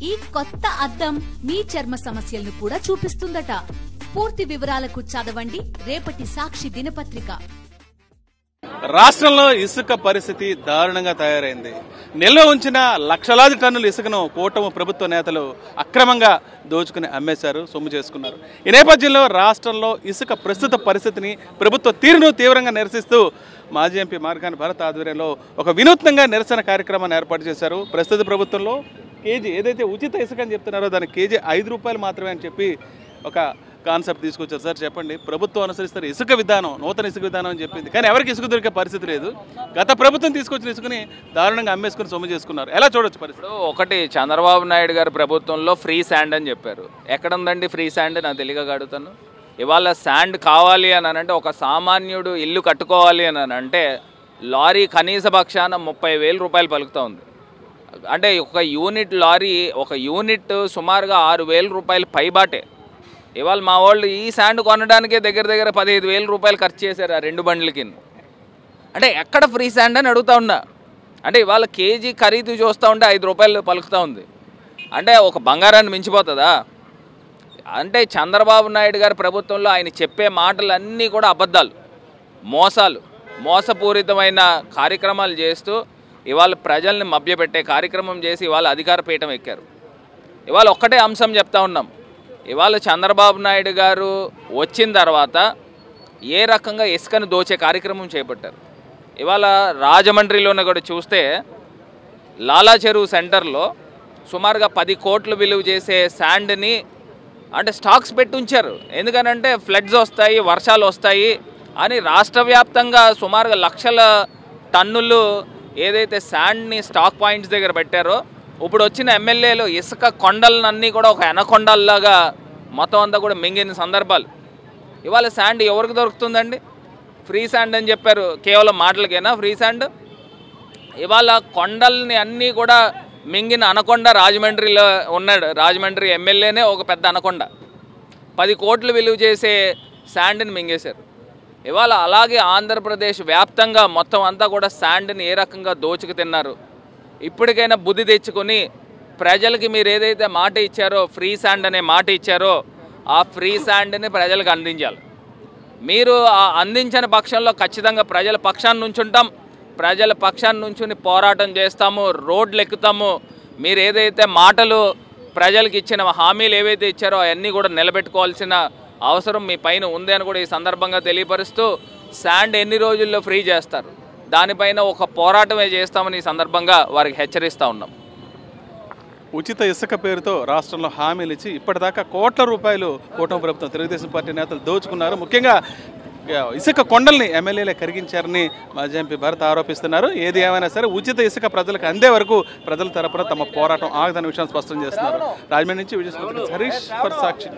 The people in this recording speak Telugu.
ఈ కొత్త అద్దం మీ చర్మ సమస్యలను కూడా చూపిస్తుందట. పూర్తి వివరాలకు చదవండి రేపటి సాక్షి దినపత్రిక. రాష్ట్రంలో ఇసుక పరిస్థితి దారుణంగా తయారైంది. నిల్వ ఉంచిన లక్షలాది టన్నుల ఇసుకను కూటమి ప్రభుత్వ నేతలు అక్రమంగా దోచుకుని అమ్మేశారు, సొమ్ము చేసుకున్నారు. ఈ నేపథ్యంలో రాష్ట్రంలో ఇసుక ప్రస్తుత పరిస్థితిని, ప్రభుత్వ తీరును తీవ్రంగా నిరసిస్తూ మాజీ ఎంపీ మార్గాని భరత్ ఆధ్వర్యంలో ఒక వినూత్నంగా నిరసన కార్యక్రమాన్ని ఏర్పాటు చేశారు. ప్రస్తుత ప్రభుత్వంలో కేజీ ఏదైతే ఉచిత ఇసుక అని చెప్తున్నారో దాని కేజీ 5 రూపాయలు మాత్రమే అని చెప్పి ఒక కాన్సెప్ట్ తీసుకొచ్చారు. సార్ చెప్పండి, ప్రభుత్వం అనుసరిస్తారు ఇసుక విధానం, నూతన ఇసుక విధానం అని చెప్పింది, కానీ ఎవరికి ఇసుక దొరికే పరిస్థితి లేదు. గత ప్రభుత్వం తీసుకొచ్చిన ఇసుకని దారుణంగా అమ్మేసుకుని సొమ్ము చేసుకున్నారు. ఎలా చూడొచ్చు పరిస్థితి? ఒకటి, చంద్రబాబు నాయుడు గారి ప్రభుత్వంలో ఫ్రీ శాండ్ అని చెప్పారు. ఎక్కడుందండి ఫ్రీ శాండ్? నాకు తెలియక అడుగుతాను. ఇవాళ శాండ్ కావాలి అని అంటే, ఒక సామాన్యుడు ఇల్లు కట్టుకోవాలి అని అంటే లారీ కనీస పక్షాన 30,000 రూపాయలు పలుకుతూ ఉంది. అంటే ఒక యూనిట్ లారీ, ఒక యూనిట్ సుమారుగా 6,000 రూపాయలు పైబాటే. ఇవాళ మా వాళ్ళు ఈ శాండ్ కొనడానికే దగ్గర 15,000 రూపాయలు ఖర్చు చేశారు ఆ 2 బండ్లకి. అంటే ఎక్కడ ఫ్రీ శాండ్ అని అడుగుతా ఉన్నా. అంటే ఇవాళ కేజీ ఖరీదు చూస్తూ ఉంటే 5 రూపాయలు పలుకుతూ ఉంది. అంటే ఒక బంగారాన్ని మించిపోతుందా? అంటే చంద్రబాబు నాయుడు గారి ప్రభుత్వంలో ఆయన చెప్పే మాటలన్నీ కూడా అబద్ధాలు, మోసాలు, మోసపూరితమైన కార్యక్రమాలు చేస్తూ ఇవాళ ప్రజల్ని మభ్యపెట్టే కార్యక్రమం చేసి ఇవాళ అధికార పీఠం ఎక్కారు. ఇవాళ ఒక్కటే అంశం చెప్తా ఉన్నాం. ఇవాళ చంద్రబాబు నాయుడు గారు వచ్చిన తర్వాత ఏ రకంగా ఇసుకను దోచే కార్యక్రమం చేపట్టారు. ఇవాళ రాజమండ్రిలోనే కూడా చూస్తే లాలా చెరువు సెంటర్లో సుమారుగా 10 కోట్లు విలువ చేసే శాండ్ని అంటే స్టాక్స్ పెట్టి ఉంచారు. ఎందుకనంటే ఫ్లడ్స్ వస్తాయి, వర్షాలు వస్తాయి అని రాష్ట్ర వ్యాప్తంగా సుమారుగా లక్షల టన్నులు ఏదైతే శాండ్ని స్టాక్ పాయింట్స్ దగ్గర పెట్టారో, ఇప్పుడు వచ్చిన ఎమ్మెల్యేలు ఇసుక కొండలన్నీ కూడా ఒక ఎనకొండల్లాగా మొత్తం అంతా కూడా మింగిన సందర్భాలు. ఇవాళ శాండ్ ఎవరికి దొరుకుతుందండి? ఫ్రీ శాండ్ అని చెప్పారు, కేవలం మాటలకేనా ఫ్రీ శాండ్? ఇవాళ కొండల్ని అన్నీ కూడా మింగిన అనకొండ రాజమండ్రిలో ఉన్నాడు. రాజమండ్రి ఎమ్మెల్యేనే ఒక పెద్ద అనకొండ. 10 కోట్లు విలువ చేసే శాండ్ని మింగేశారు. ఇవాళ అలాగే ఆంధ్రప్రదేశ్ వ్యాప్తంగా మొత్తం అంతా కూడా శాండ్ని ఏ రకంగా దోచుకు తిన్నారు. ఇప్పటికైనా బుద్ధి తెచ్చుకొని ప్రజలకి మీరు ఏదైతే మాట ఇచ్చారో, ఫ్రీ శాండ్ అనే మాట ఇచ్చారో, ఆ ఫ్రీ శాండ్ని ప్రజలకు అందించాలి. మీరు అందించని పక్షంలో ఖచ్చితంగా ప్రజల పక్షాన్ని నుంచుంటాం, ప్రజల పక్షాన్ని నుంచుని పోరాటం చేస్తాము, రోడ్లు ఎక్కుతాము. మీరు ఏదైతే మాటలు ప్రజలకు ఇచ్చిన హామీలు ఏవైతే ఇచ్చారో అవన్నీ కూడా నిలబెట్టుకోవాల్సిన అవసరం మీ పైన ఉంది అని కూడా ఈ సందర్భంగా తెలియపరుస్తూ, శాండ్ ఎన్ని రోజుల్లో ఫ్రీ చేస్తారు దానిపైన ఒక పోరాటమే చేస్తామని ఈ సందర్భంగా వారికి హెచ్చరిస్తూ ఉన్నాం. ఉచిత ఇసుక పేరుతో రాష్ట్రంలో హామీలు ఇచ్చి ఇప్పటిదాకా కోట్ల రూపాయలు కూటమి ప్రభుత్వం, తెలుగుదేశం పార్టీ నేతలు దోచుకున్నారు. ముఖ్యంగా ఇసుక కొండల్ని ఎమ్మెల్యేలే కరిగించారని మాజీ ఎంపీ భరత్ ఆరోపిస్తున్నారు. ఏది ఏమైనా సరే ఉచిత ఇసుక ప్రజలకు అందే వరకు ప్రజల తరపున తమ పోరాటం ఆగదన్న విషయాన్ని స్పష్టం చేస్తున్నారు. రాజమండ్రి నుంచి విజయ్ హరీష్ ఫర్ సాక్షి.